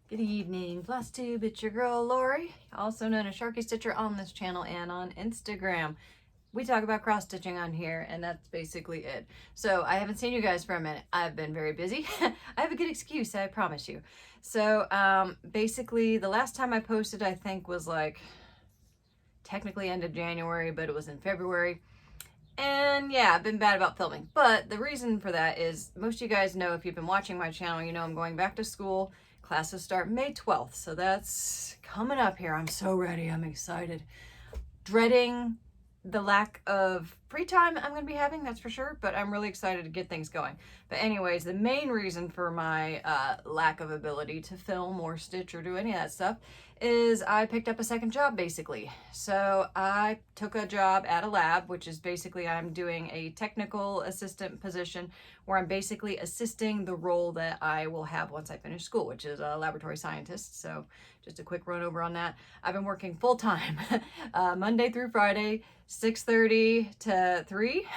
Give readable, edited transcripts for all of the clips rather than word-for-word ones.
Good evening, Flosstube. It's your girl Lori, also known as Sharky Stitcher on this channel and on Instagram. We talk about cross stitching on here, and that's basically it. So I haven't seen you guys for a minute. I've been very busy. I have a good excuse, I promise you. So basically, the last time I posted, I think, was like technically end of January, but it was in February. And yeah, I've been bad about filming. But the reason for that is most of you guys know, if you've been watching my channel, you know I'm going back to school. Classes start May 12th, so that's coming up here. I'm so ready. I'm excited. Dreading the lack of free time I'm going to be having, that's for sure, but I'm really excited to get things going. But anyways, the main reason for my lack of ability to film or stitch or do any of that stuff is I picked up a second job, basically. So I took a job at a lab, which is basically I'm doing a technical assistant position where I'm basically assisting the role that I will have once I finish school, which is a laboratory scientist. So just a quick run over on that. I've been working full time, Monday through Friday, 6:30 to 3,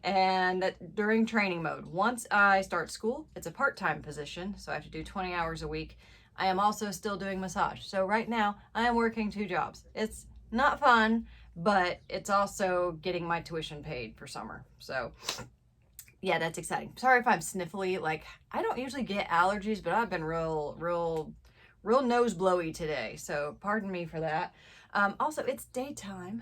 and during training mode. Once I start school, it's a part-time position, so I have to do 20 hours a week. I am also still doing massage. So right now I am working 2 jobs. It's not fun, but it's also getting my tuition paid for summer. So yeah, that's exciting. Sorry if I'm sniffly. Like, I don't usually get allergies, but I've been real nose blowy today. So pardon me for that. Also, it's daytime.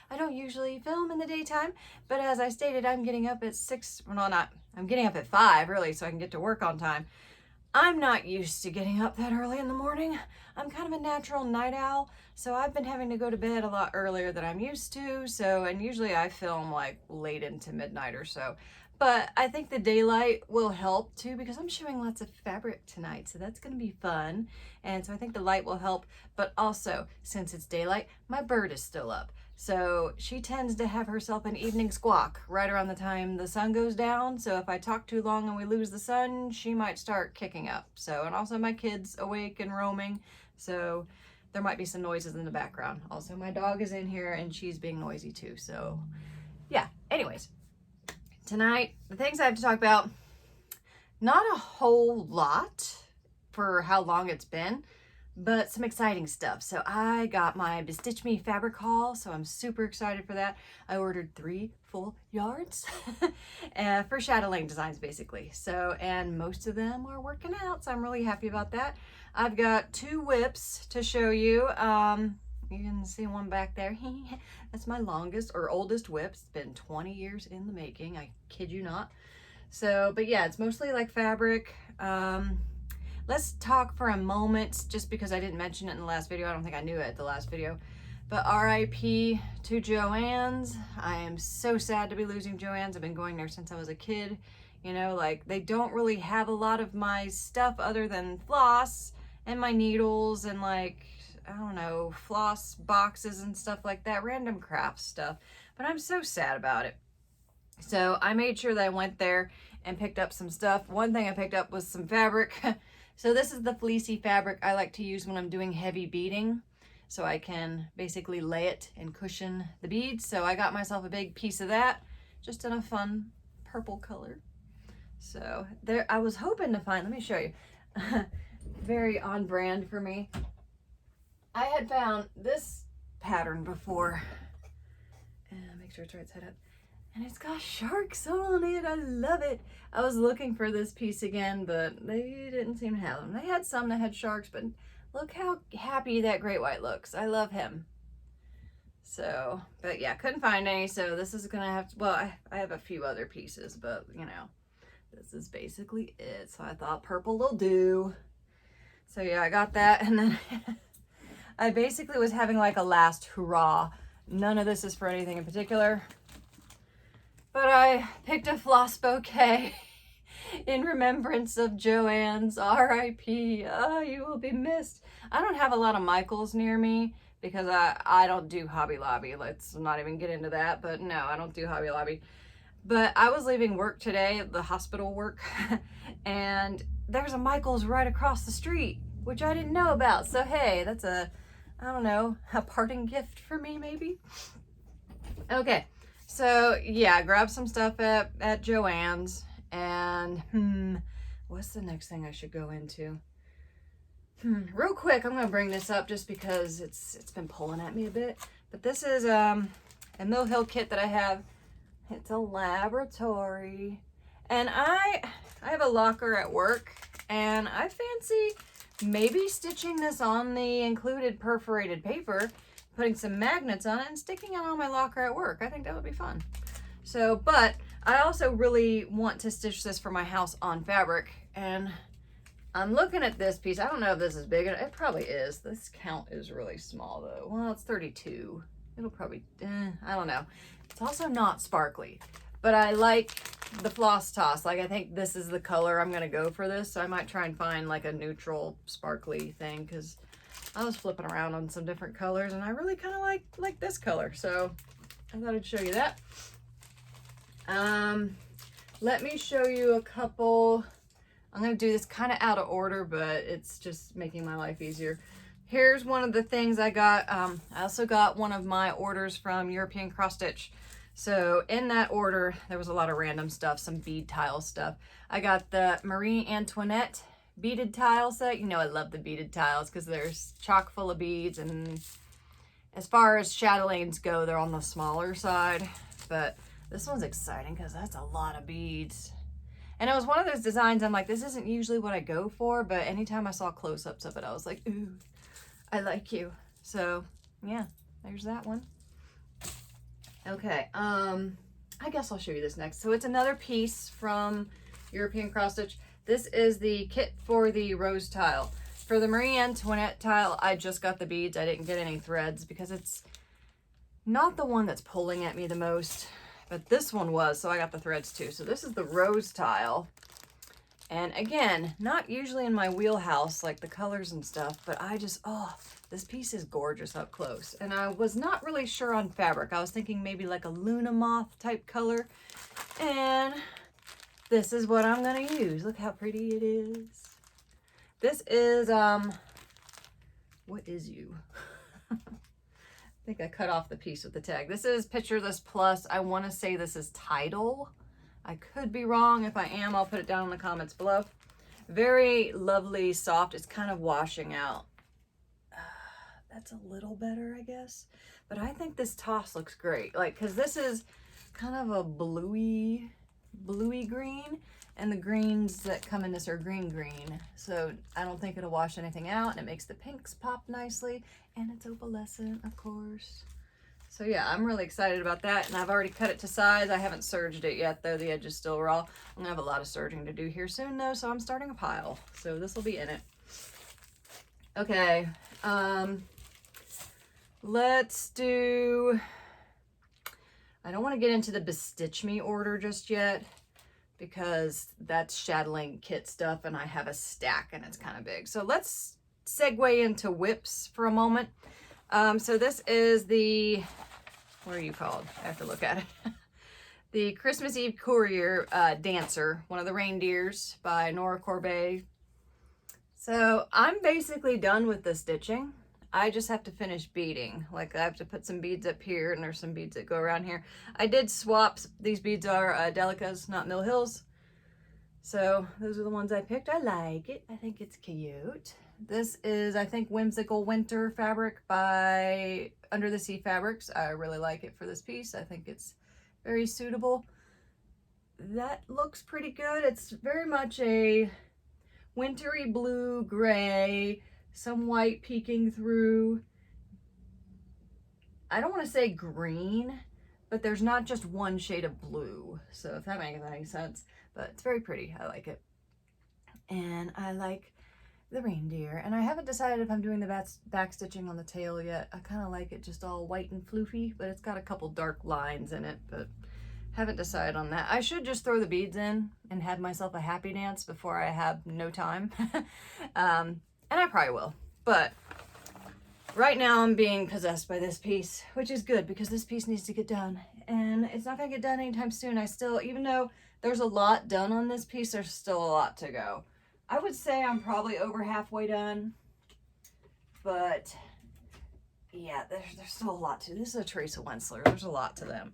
I don't usually film in the daytime, but as I stated, I'm getting up at 6, well, I'm getting up at 5 really, so I can get to work on time. I'm not used to getting up that early in the morning. I'm kind of a natural night owl, so I've been having to go to bed a lot earlier than I'm used to. So, and usually I film like late into midnight or so. But I think the daylight will help too, because I'm showing lots of fabric tonight, so that's going to be fun. And so I think the light will help. But also, since it's daylight, my bird is still up. So she tends to have herself an evening squawk right around the time the sun goes down. So if I talk too long and we lose the sun, she might start kicking up. So, and also my kid's awake and roaming. So there might be some noises in the background. Also, my dog is in here and she's being noisy too. So yeah, anyways, tonight, the things I have to talk about, not a whole lot for how long it's been, but some exciting stuff. So I got my BeStitchme fabric haul, so I'm super excited for that. I ordered 3 full yards for chatelaine designs, basically. So, and most of them are working out, so I'm really happy about that. I've got 2 whips to show you. You can see one back there. That's my longest or oldest whip. It's been 20 years in the making. I kid you not. So, but yeah, it's mostly like fabric. Let's talk for a moment, just because I didn't mention it in the last video. I don't think I knew it at the last video. But RIP to JoAnns. I am so sad to be losing JoAnns. I've been going there since I was a kid. You know, like, they don't really have a lot of my stuff other than floss and my needles and, like, I don't know, floss boxes and stuff like that, random craft stuff. But I'm so sad about it. So I made sure that I went there and picked up some stuff. One thing I picked up was some fabric. So this is the fleecy fabric I like to use when I'm doing heavy beading, so I can basically lay it and cushion the beads. So I got myself a big piece of that, just in a fun purple color. So there, I was hoping to find, let me show you, very on brand for me. I had found this pattern before, and make sure it's right side up. And it's got sharks on it. I love it. I was looking for this piece again, but they didn't seem to have them. They had some that had sharks, but look how happy that great white looks. I love him. So, but yeah, couldn't find any. So this is gonna have to, well, I have a few other pieces, but you know, this is basically it. So I thought purple will do. So yeah, I got that. And then I basically was having like a last hurrah. None of this is for anything in particular. But I picked a floss bouquet in remembrance of JoAnns, RIP. Oh, you will be missed. I don't have a lot of Michaels near me because I don't do Hobby Lobby. Let's not even get into that. But no, I don't do Hobby Lobby. But I was leaving work today, the hospital work, and there's a Michaels right across the street, which I didn't know about. So hey, that's a, I don't know, a parting gift for me maybe. Okay. So yeah, grab some stuff at JoAnns, and what's the next thing I should go into? Real quick, I'm gonna bring this up just because it's been pulling at me a bit. But this is a Mill Hill kit that I have. It's a laboratory, and I have a locker at work, and I fancy maybe stitching this on the included perforated paper, putting some magnets on it, and sticking it on my locker at work. I think that would be fun. So, but I also really want to stitch this for my house on fabric, and I'm looking at this piece. I don't know if this is big. It probably is. This count is really small though. Well, it's 32. It'll probably, I don't know. It's also not sparkly, but I like the floss toss. Like, I think this is the color I'm gonna go for this. So I might try and find like a neutral sparkly thing, because I was flipping around on some different colors and I really kind of like this color. So I thought I'd show you that. Let me show you a couple. I'm gonna do this kind of out of order, but it's just making my life easier. Here's one of the things I got. I also got one of my orders from European CrossStitch. So in that order, there was a lot of random stuff, some bead tile stuff. I got the Marie Antoinette beaded tile set. You know, I love the beaded tiles because there's chock full of beads, and as far as chatelaines go, they're on the smaller side. But this one's exciting because that's a lot of beads. And it was one of those designs I'm like, this isn't usually what I go for, but anytime I saw close-ups of it, I was like, ooh, I like you. So yeah, there's that one. Okay, I guess I'll show you this next. So it's another piece from European CrossStitch. This is the kit for the rose tile. For the Marie Antoinette tile, I just got the beads. I didn't get any threads because it's not the one that's pulling at me the most, but this one was, so I got the threads too. So this is the rose tile. And again, not usually in my wheelhouse, like the colors and stuff, but I just, oh, this piece is gorgeous up close. And I was not really sure on fabric. I was thinking maybe like a Luna moth type color. And this is what I'm gonna use. Look how pretty it is. This is, what is you? I think I cut off the piece with the tag. This is Picture This Plus. I wanna say this is Tidal. I could be wrong. If I am, I'll put it down in the comments below. Very lovely, soft. It's kind of washing out. That's a little better, I guess. But I think this toss looks great. Like, because this is kind of a bluey green. And the greens that come in this are green. So I don't think it'll wash anything out. And it makes the pinks pop nicely. And it's opalescent, of course. So yeah, I'm really excited about that, and I've already cut it to size. I haven't serged it yet though, the edge is still raw. I'm gonna have a lot of serging to do here soon though, so I'm starting a pile. So this will be in it. Okay, let's do, I don't wanna get into the BeStitchme order just yet because that's chatelaine kit stuff and I have a stack and it's kind of big. So let's segue into whips for a moment. So this is the, what are you called? I have to look at it. The Christmas Eve Courier Dancer, one of the reindeers by Nora Corbet. So I'm basically done with the stitching. I just have to finish beading. Like I have to put some beads up here and there's some beads that go around here. I did swap, these beads are Delicas, not Mill Hills. So those are the ones I picked. I like it. I think it's cute. This is, I think, Whimsical Winter fabric by Under the Sea Fabrics. I really like it for this piece. I think it's very suitable. That looks pretty good. It's very much a wintry blue gray, some white peeking through. I don't want to say green, but there's not just one shade of blue. So if that makes any sense, but it's very pretty. I like it. And I like the reindeer, and I haven't decided if I'm doing the back stitching on the tail yet. I kind of like it just all white and floofy, but it's got a couple dark lines in it, but haven't decided on that. I should just throw the beads in and have myself a happy dance before I have no time. And I probably will, but right now I'm being possessed by this piece, which is good because this piece needs to get done, and it's not gonna get done anytime soon. I still, even though there's a lot done on this piece, there's still a lot to go. I would say I'm probably over halfway done, but yeah, there's still a lot to. This is a Teresa Wensler. There's a lot to them.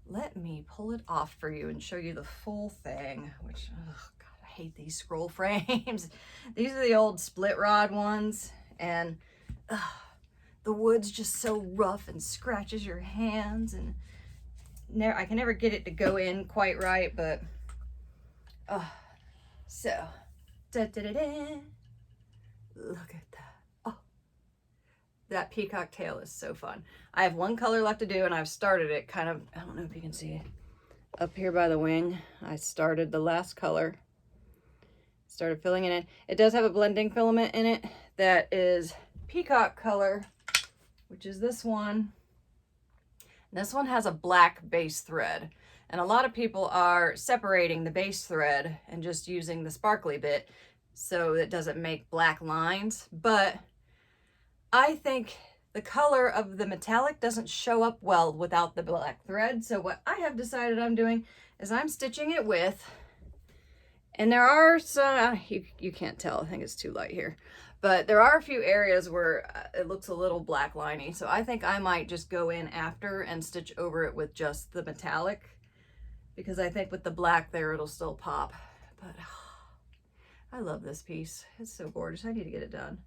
Let me pull it off for you and show you the full thing, which, oh God, I hate these scroll frames. These are the old split rod ones, and the wood's just so rough and scratches your hands, and I can never get it to go in quite right, but so look at that. Oh, that peacock tail is so fun. I have one color left to do, and I've started it kind of, I don't know if you can see it up here by the wing. I started the last color, started filling it in. It does have a blending filament in it that is peacock color, which is this one. This one has a black base thread, and a lot of people are separating the base thread and just using the sparkly bit so it doesn't make black lines. But I think the color of the metallic doesn't show up well without the black thread. So what I have decided I'm doing is I'm stitching it with, and there are some, you can't tell, I think it's too light here, but there are a few areas where it looks a little black liney. So I think I might just go in after and stitch over it with just the metallic, because I think with the black there, it'll still pop. But I love this piece. It's so gorgeous. I need to get it done.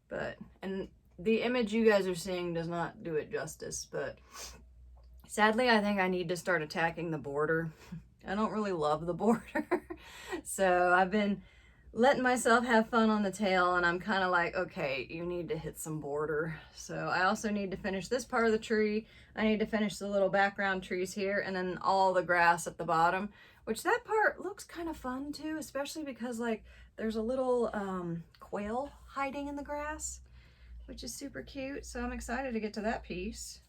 But, and the image you guys are seeing does not do it justice, but sadly, I think I need to start attacking the border. I don't really love the border. So I've been letting myself have fun on the tail, and I'm kind of like, okay, you need to hit some border. So I also need to finish this part of the tree. I need to finish the little background trees here, and then all the grass at the bottom, which that part looks kind of fun too, especially because like there's a little quail hiding in the grass, which is super cute. So I'm excited to get to that piece.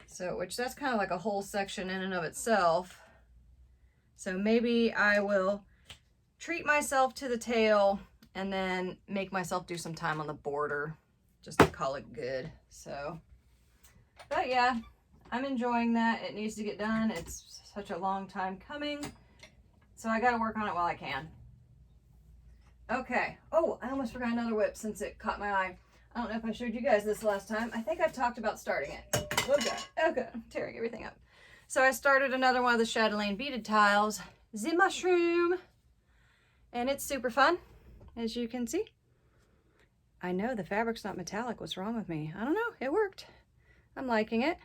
So, which that's kind of like a whole section in and of itself. So maybe I will treat myself to the tail and then make myself do some time on the border just to call it good. So, but yeah, I'm enjoying that. It needs to get done. It's such a long time coming. So I got to work on it while I can. Okay. Oh, I almost forgot another whip since it caught my eye. I don't know if I showed you guys this last time. I think I've talked about starting it. Okay. Okay. I'm tearing everything up. So I started another one of the chatelaine beaded tiles, the mushroom, and it's super fun, as you can see. I know the fabric's not metallic. What's wrong with me? I don't know. It worked. I'm liking it.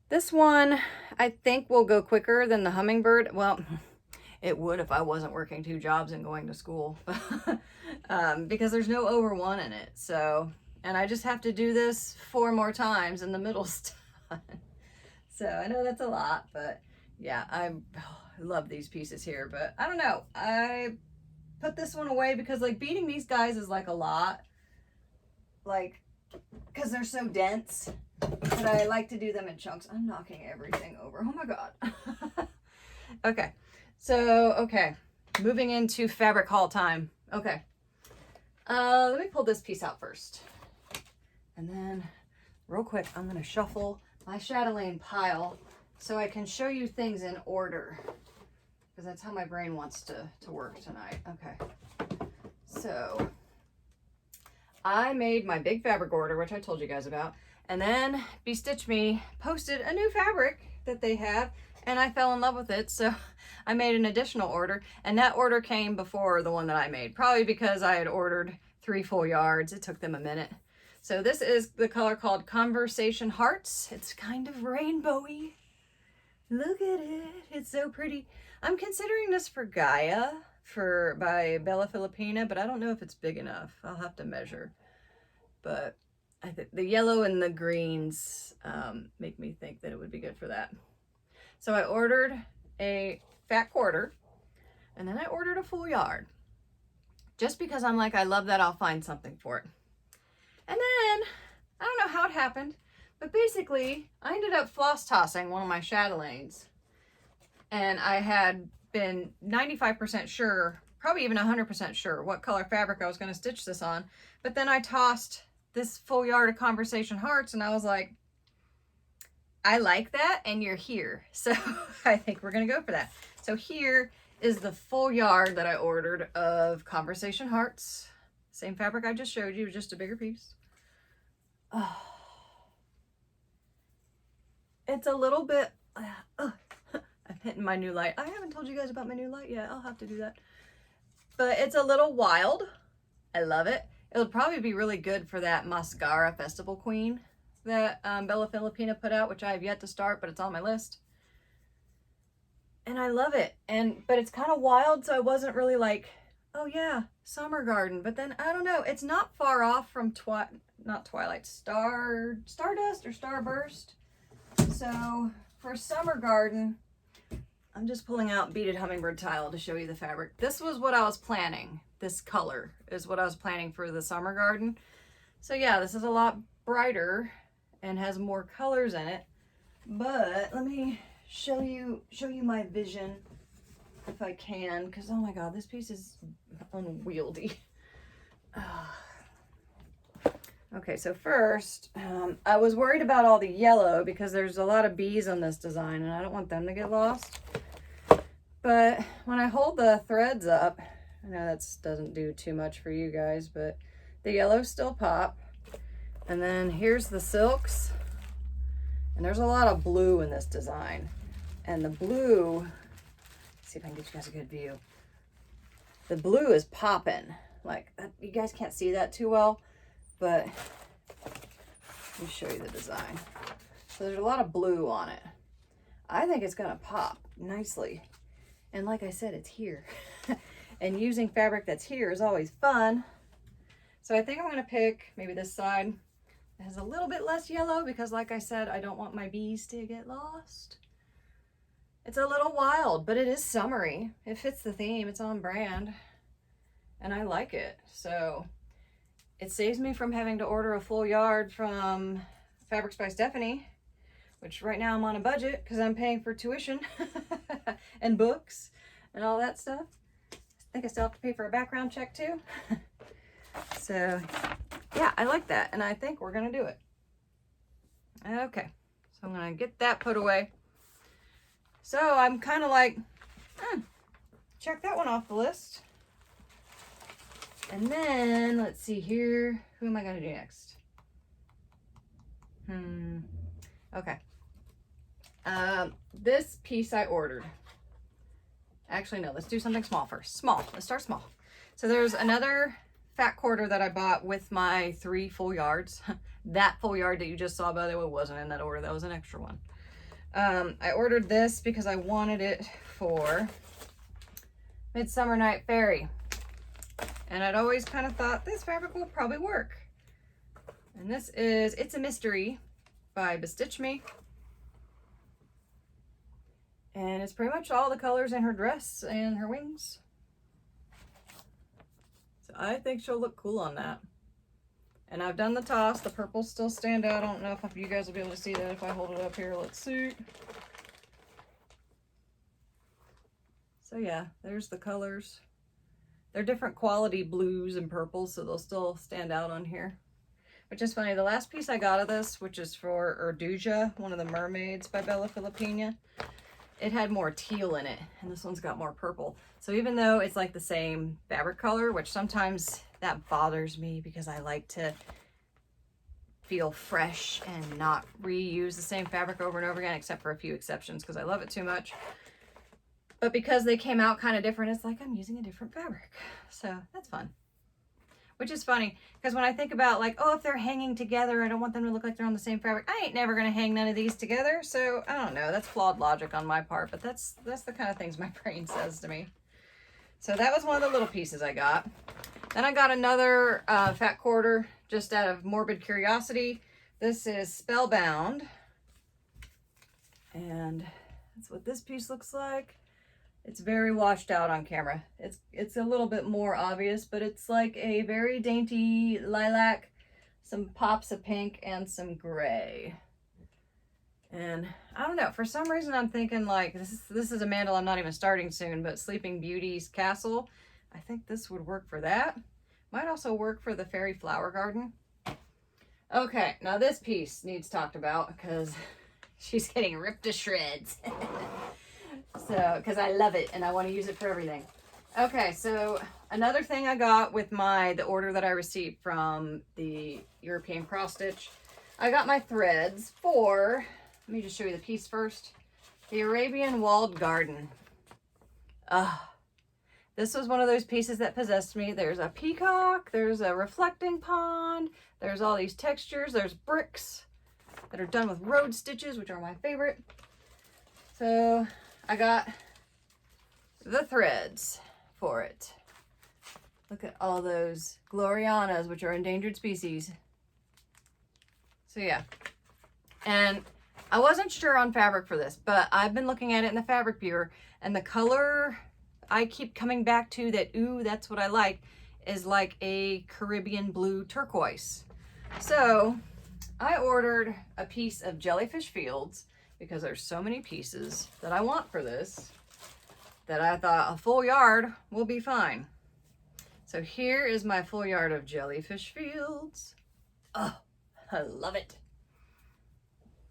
This one, I think, will go quicker than the hummingbird. Well, it would if I wasn't working 2 jobs and going to school, because there's no over 1 in it. So, and I just have to do this 4 more times and the middle's done. So I know that's a lot, but yeah, I love these pieces here, but I don't know. I put this one away because like beading these guys is like a lot, like, because they're so dense, but I like to do them in chunks. I'm knocking everything over. Oh my God. Okay. So, okay. Moving into fabric haul time. Okay. Let me pull this piece out first. And then real quick, I'm going to shuffle my chatelaine pile so I can show you things in order, because that's how my brain wants to work tonight. Okay. So I made my big fabric order, which I told you guys about, and then BeStitchme posted a new fabric that they have, and I fell in love with it, so I made an additional order, and that order came before the one that I made, probably because I had ordered 3 full yards. It took them a minute. So this is the color called Conversation Hearts. It's kind of rainbowy. Look at it. It's so pretty. I'm considering this for Gaia by Bella Filipina, but I don't know if it's big enough. I'll have to measure. But I think the yellow and the greens make me think that it would be good for that. So I ordered a fat quarter, and then I ordered a full yard. Just because I'm like, I love that, I'll find something for it. And then, I don't know how it happened, but basically, I ended up floss tossing one of my chatelaines. And I had been 95% sure, probably even 100% sure, what color fabric I was going to stitch this on. But then I tossed this full yard of Conversation Hearts, and I was like, I like that, and you're here. So I think we're going to go for that. So here is the full yard that I ordered of Conversation Hearts. Same fabric I just showed you, just a bigger piece. Oh. It's a little bit, I'm hitting my new light. I haven't told you guys about my new light yet. I'll have to do that. But it's a little wild. I love it. It would probably be really good for that mascara Festival Queen that Bella Filipina put out, which I have yet to start, but it's on my list. And I love it. But it's kind of wild, so I wasn't really like, oh yeah, Summer Garden. But then, I don't know, it's not far off from Stardust or Starburst. So for Summer Garden, I'm just pulling out Beaded Hummingbird Tile to show you the fabric. This was what I was planning. This color is what I was planning for the Summer Garden. So yeah, this is a lot brighter and has more colors in it. But let me show you my vision if I can, because oh my god, this piece is unwieldy. Okay, so first, I was worried about all the yellow because there's a lot of bees on this design and I don't want them to get lost. But when I hold the threads up, I know that doesn't do too much for you guys, but the yellows still pop. And then here's the silks. And there's a lot of blue in this design. And the blue, let's see if I can get you guys a good view. The blue is popping. Like, you guys can't see that too well, but let me show you the design. So there's a lot of blue on it. I think it's gonna pop nicely. And like I said, it's here. And using fabric that's here is always fun. So I think I'm gonna pick maybe this side. It has a little bit less yellow because like I said, I don't want my bees to get lost. It's a little wild, but it is summery. It fits the theme, it's on brand. And I like it. So it saves me from having to order a full yard from Fabrics by Stephanie, which right now I'm on a budget because I'm paying for tuition and books and all that stuff. I think I still have to pay for a background check too. So yeah, I like that. And I think we're gonna do it. Okay, so I'm gonna get that put away. So I'm kind of like, check that one off the list. And then let's see here, who am I gonna do next? Okay. This piece I ordered. Actually, no, let's do something small first. Small, let's start small. So there's another fat quarter that I bought with my 3 full yards. That full yard that you just saw, by the way, wasn't in that order. That was an extra one. I ordered this because I wanted it for Midsummer Night Fairy. And I'd always kind of thought this fabric will probably work. And this is It's a Mystery by BeStitchme. And it's pretty much all the colors in her dress and her wings. So I think she'll look cool on that. And I've done the toss. The purples still stand out. I don't know if you guys will be able to see that if I hold it up here. Let's see. So yeah, there's the colors. They're different quality blues and purples, so they'll still stand out on here. Which is funny. The last piece I got of this, which is for Urduja, one of the mermaids by Bella Filipina, it had more teal in it, and this one's got more purple. So even though it's like the same fabric color, which sometimes that bothers me because I like to feel fresh and not reuse the same fabric over and over again, except for a few exceptions because I love it too much. But because they came out kind of different, it's like I'm using a different fabric. So that's fun. Which is funny, because when I think about like, oh, if they're hanging together, I don't want them to look like they're on the same fabric. I ain't never going to hang none of these together. So I don't know. That's flawed logic on my part, but that's the kind of things my brain says to me. So that was one of the little pieces I got. Then I got another fat quarter just out of morbid curiosity. This is Spellbound. And that's what this piece looks like. It's very washed out on camera. It's a little bit more obvious, but it's like a very dainty lilac, some pops of pink, and some gray. And I don't know, for some reason I'm thinking like, this is a mandala I'm not even starting soon, but Sleeping Beauty's Castle. I think this would work for that. Might also work for the Fairy Flower Garden. Okay, now this piece needs talked about because she's getting ripped to shreds. So, because I love it and I want to use it for everything. Okay, so another thing I got with the order that I received from the European CrossStitch, I got my threads for, let me just show you the piece first, The Arabian Walled Garden. This was one of those pieces that possessed me. There's a peacock, there's a reflecting pond, there's all these textures, there's bricks that are done with road stitches, which are my favorite. So I got the threads for it. Look at all those Glorianas, which are endangered species. So yeah, and I wasn't sure on fabric for this, but I've been looking at it in the fabric viewer, and the color I keep coming back to that, ooh, that's what I like, is like a Caribbean blue turquoise. So I ordered a piece of Jellyfish Fields because there's so many pieces that I want for this that I thought a full yard will be fine. So here is my full yard of Jellyfish Fields. Oh, I love it.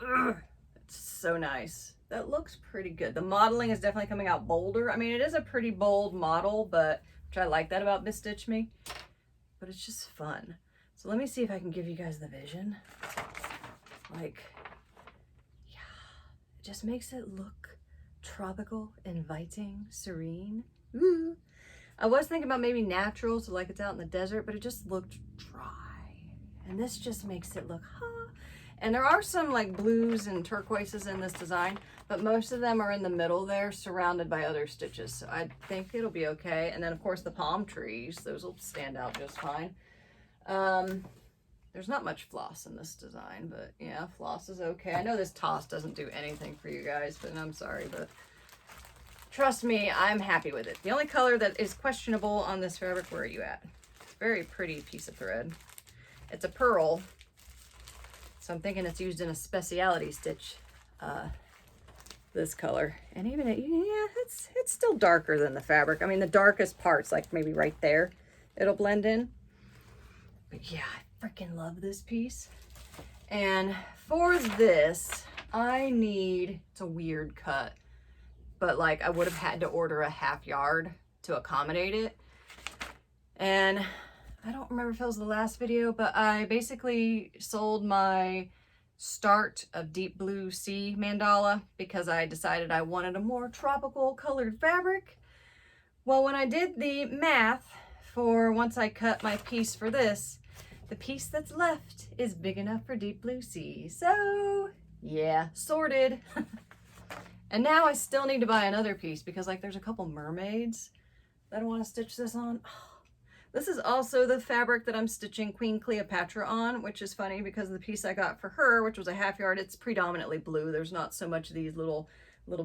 Ugh, it's so nice. That looks pretty good. The modeling is definitely coming out bolder. I mean, it is a pretty bold model, but which I like that about BeStitchme, but it's just fun. So let me see if I can give you guys the vision. Like, yeah, it just makes it look tropical, inviting, serene. Ooh. I was thinking about maybe natural, so like it's out in the desert, but it just looked dry. And this just makes it look, And there are some like blues and turquoises in this design, but most of them are in the middle there, surrounded by other stitches. So I think it'll be okay. And then of course the palm trees, those will stand out just fine. There's not much floss in this design, but yeah, floss is okay. I know this toss doesn't do anything for you guys, but I'm sorry, but trust me, I'm happy with it. The only color that is questionable on this fabric, where are you at? Very pretty piece of thread. It's a pearl. So I'm thinking it's used in a speciality stitch, this color. And even, yeah, it's still darker than the fabric. I mean, the darkest parts, like maybe right there, it'll blend in. But yeah, I freaking love this piece. And for this, I need, it's a weird cut, but like I would have had to order a half yard to accommodate it. And I don't remember if it was the last video, but I basically sold my start of deep blue sea mandala because I decided I wanted a more tropical colored fabric. Well, when I did the math for once I cut my piece for this, the piece that's left is big enough for deep blue sea. So yeah, sorted. And now I still need to buy another piece because like there's a couple mermaids that I want to stitch this on. This is also the fabric that I'm stitching Queen Cleopatra on, which is funny because the piece I got for her, which was a half yard, it's predominantly blue. There's not so much of these little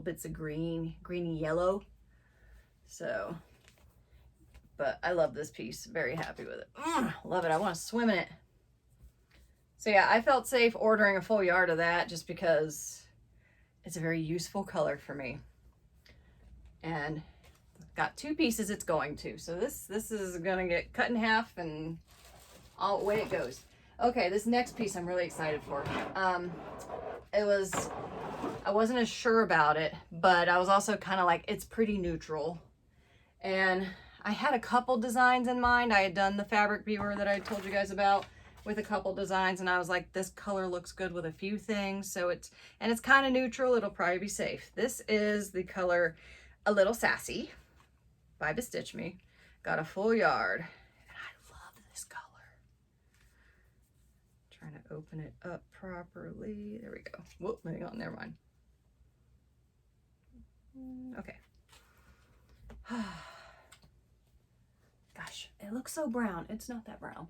bits of green, greeny yellow. So, but I love this piece. Very happy with it. Love it. I want to swim in it. So yeah, I felt safe ordering a full yard of that just because it's a very useful color for me. And got two pieces it's going to. So this is gonna get cut in half and all away it goes. Okay, this next piece I'm really excited for. I wasn't as sure about it, but I was also kind of like, it's pretty neutral. And I had a couple designs in mind. I had done the fabric viewer that I told you guys about with a couple designs, and I was like, this color looks good with a few things. So it's kind of neutral. It'll probably be safe. This is the color A Little Sassy by BeStitchme. Got a full yard, and I love this color. Trying to open it up properly. There we go. Whoop, hang on, never mind. Okay. Gosh, it looks so brown. It's not that brown.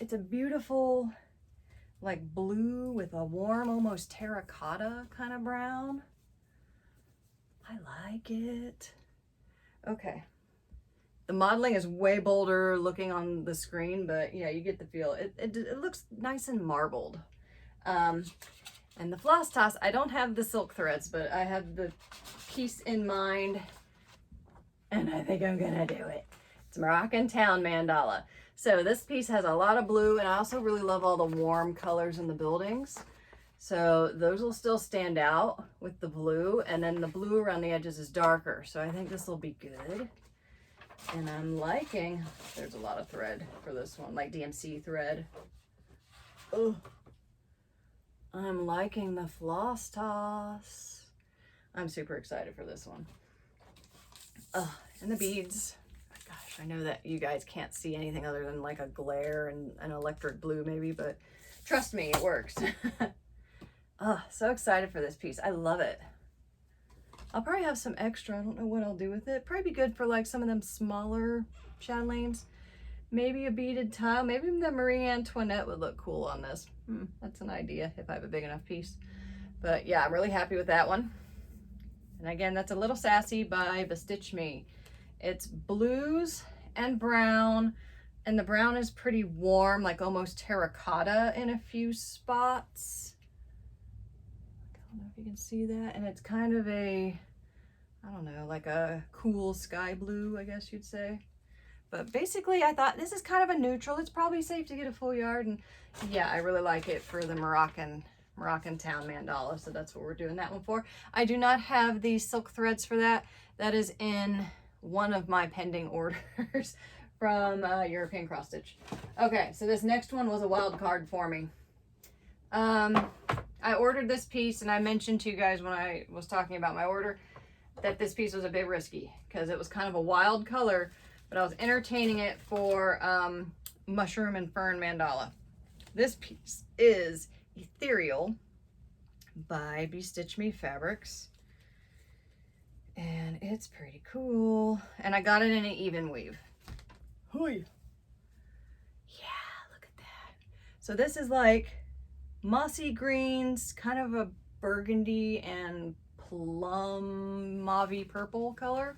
It's a beautiful, like blue with a warm, almost terracotta kind of brown. I like it. Okay. The modeling is way bolder looking on the screen, but yeah, you get the feel. It looks nice and marbled. And the floss toss, I don't have the silk threads, but I have the piece in mind, and I think I'm gonna do it. It's Moroccan Town Mandala. So this piece has a lot of blue, and I also really love all the warm colors in the buildings. So those will still stand out with the blue, and then the blue around the edges is darker. So I think this will be good. And I'm liking, there's a lot of thread for this one, like DMC thread. Oh, I'm liking the floss toss. I'm super excited for this one. And the beads. Gosh, I know that you guys can't see anything other than like a glare and an electric blue maybe, but trust me, it works. So excited for this piece. I love it. I'll probably have some extra. I don't know what I'll do with it. Probably be good for like some of them smaller chatelaines. Maybe a beaded tile. Maybe the Marie Antoinette would look cool on this. That's an idea if I have a big enough piece. But yeah, I'm really happy with that one. And again, that's a Little Sassy by BeStitchme. It's blues and brown, and the brown is pretty warm, like almost terracotta in a few spots. I don't know if you can see that. And it's kind of a, I don't know, like a cool sky blue, I guess you'd say. But basically, I thought this is kind of a neutral. It's probably safe to get a full yard. And yeah, I really like it for the Moroccan town mandala. So that's what we're doing that one for. I do not have the silk threads for that. That is in one of my pending orders from European CrossStitch. Okay, so this next one was a wild card for me. I ordered this piece, and I mentioned to you guys when I was talking about my order that this piece was a bit risky because it was kind of a wild color, but I was entertaining it for mushroom and fern mandala. This piece is Ethereal by BeStitchme Fabrics, and it's pretty cool. And I got it in an even weave. Hoi. Yeah, look at that. So this is like mossy greens, kind of a burgundy and plum mauvey purple color.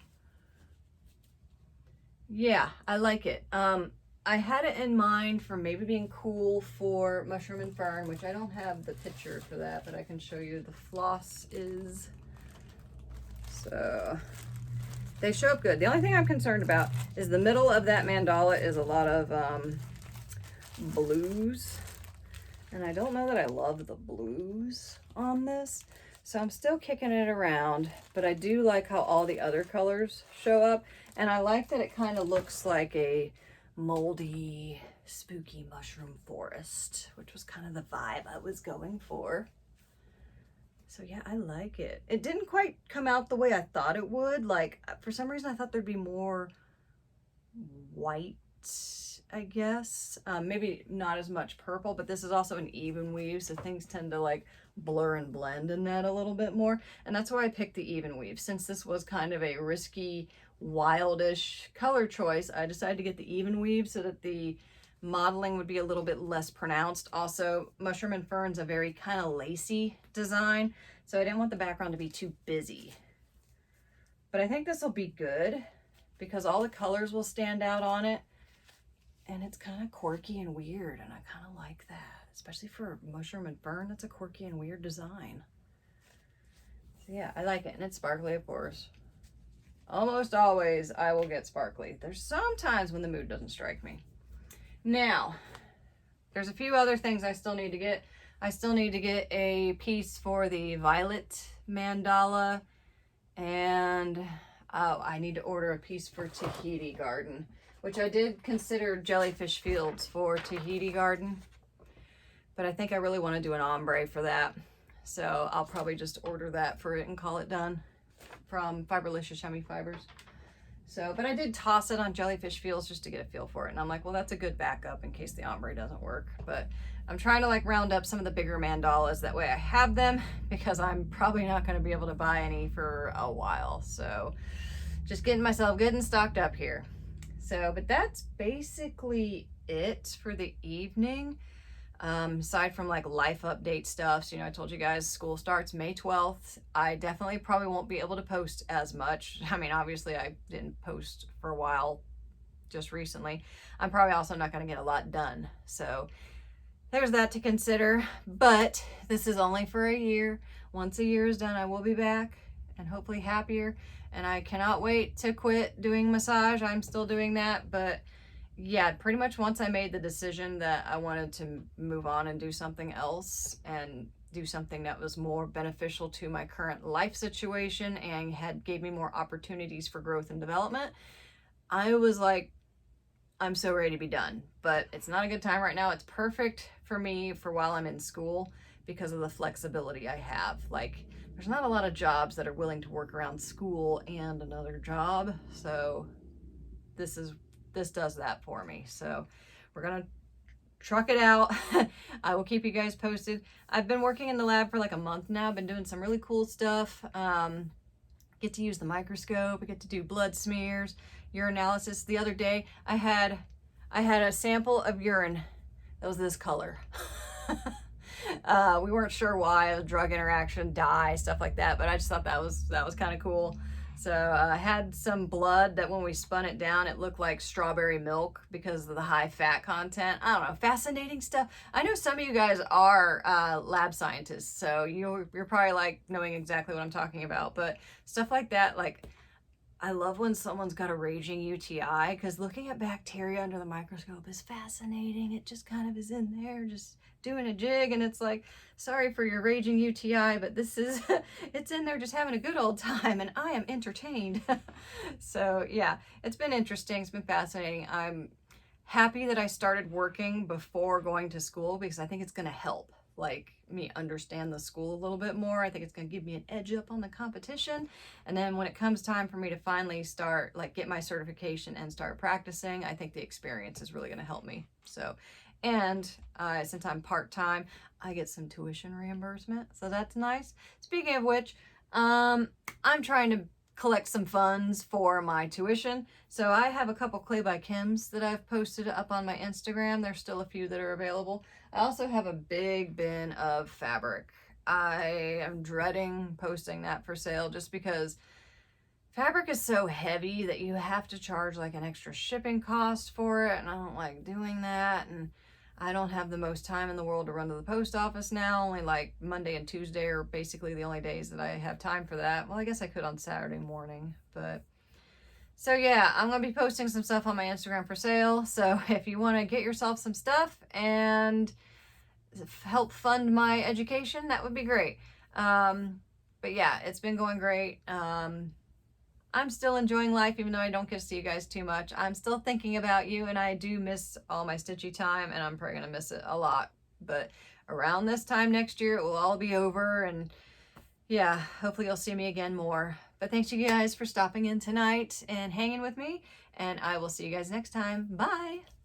Yeah, I like it. I had it in mind for maybe being cool for mushroom and fern, which I don't have the picture for that, but I can show you the floss is. So they show up good. The only thing I'm concerned about is the middle of that mandala is a lot of blues. And I don't know that I love the blues on this. So I'm still kicking it around, but I do like how all the other colors show up. And I like that it kind of looks like a moldy, spooky mushroom forest, which was kind of the vibe I was going for. So yeah, I like it. It didn't quite come out the way I thought it would. Like, for some reason, I thought there'd be more white, I guess. Maybe not as much purple, but this is also an even weave, so things tend to like blur and blend in that a little bit more. And that's why I picked the even weave. Since this was kind of a risky, wildish color choice, I decided to get the even weave so that the modeling would be a little bit less pronounced. Also, mushroom and fern's a very kind of lacy design, so I didn't want the background to be too busy. But I think this will be good because all the colors will stand out on it, and it's kind of quirky and weird, and I kind of like that, especially for mushroom and fern. That's a quirky and weird design. So yeah, I like it, and it's sparkly, of course. Almost always I will get sparkly. There's sometimes when the mood doesn't strike me. Now, there's a few other things I still need to get. I still need to get a piece for the violet mandala, and I need to order a piece for Tahiti Garden, which I did consider Jellyfish Fields for Tahiti Garden, but I think I really want to do an ombre for that. So I'll probably just order that for it and call it done from Fiberlicious Yummy Fibers. So, but I did toss it on Jellyfish Fields just to get a feel for it. And I'm like, well, that's a good backup in case the ombre doesn't work. But I'm trying to like round up some of the bigger mandalas. That way I have them, because I'm probably not going to be able to buy any for a while. So just getting myself good and stocked up here. So, but that's basically it for the evening. Aside from like life update stuff, so, you know, I told you guys school starts May 12th. I definitely probably won't be able to post as much. I mean, obviously I didn't post for a while just recently. I'm probably also not going to get a lot done. So there's that to consider, but this is only for a year. Once a year is done, I will be back and hopefully happier. And I cannot wait to quit doing massage. I'm still doing that, but yeah, pretty much once I made the decision that I wanted to move on and do something else and do something that was more beneficial to my current life situation and gave me more opportunities for growth and development, I was like, I'm so ready to be done. But it's not a good time right now. It's perfect for me for while I'm in school because of the flexibility I have. Like, there's not a lot of jobs that are willing to work around school and another job. So this does that for me. So we're gonna truck it out. I will keep you guys posted. I've been working in the lab for like a month now. Been doing some really cool stuff. Get to use the microscope. I get to do blood smears, urinalysis. The other day I had a sample of urine that was this color. We weren't sure why. It was drug interaction, dye, stuff like that, but I just thought that was kind of cool. So I had some blood that when we spun it down, it looked like strawberry milk because of the high fat content. I don't know, fascinating stuff. I know some of you guys are lab scientists, so you're probably like knowing exactly what I'm talking about, but stuff like that, like I love when someone's got a raging UTI, because looking at bacteria under the microscope is fascinating. It just kind of is in there, just doing a jig, and it's like, sorry for your raging UTI, but this is, it's in there just having a good old time, and I am entertained. So yeah, it's been interesting. It's been fascinating. I'm happy that I started working before going to school, because I think it's going to help like me understand the school a little bit more. I think it's going to give me an edge up on the competition. And then when it comes time for me to finally start, like get my certification and start practicing, I think the experience is really going to help me. So, and since I'm part-time, I get some tuition reimbursement. So that's nice. Speaking of which, I'm trying to collect some funds for my tuition. So I have a couple Clay by Kims that I've posted up on my Instagram. There's still a few that are available. I also have a big bin of fabric. I am dreading posting that for sale just because fabric is so heavy that you have to charge like an extra shipping cost for it, and I don't like doing that, and I don't have the most time in the world to run to the post office now. Only like Monday and Tuesday are basically the only days that I have time for that. Well, I guess I could on Saturday morning, but so yeah, I'm going to be posting some stuff on my Instagram for sale. So if you want to get yourself some stuff and help fund my education, that would be great. But yeah, it's been going great. I'm still enjoying life, even though I don't get to see you guys too much. I'm still thinking about you, and I do miss all my stitchy time, and I'm probably going to miss it a lot. But around this time next year, it will all be over, and yeah, hopefully you'll see me again more. But thanks you guys for stopping in tonight and hanging with me, and I will see you guys next time. Bye!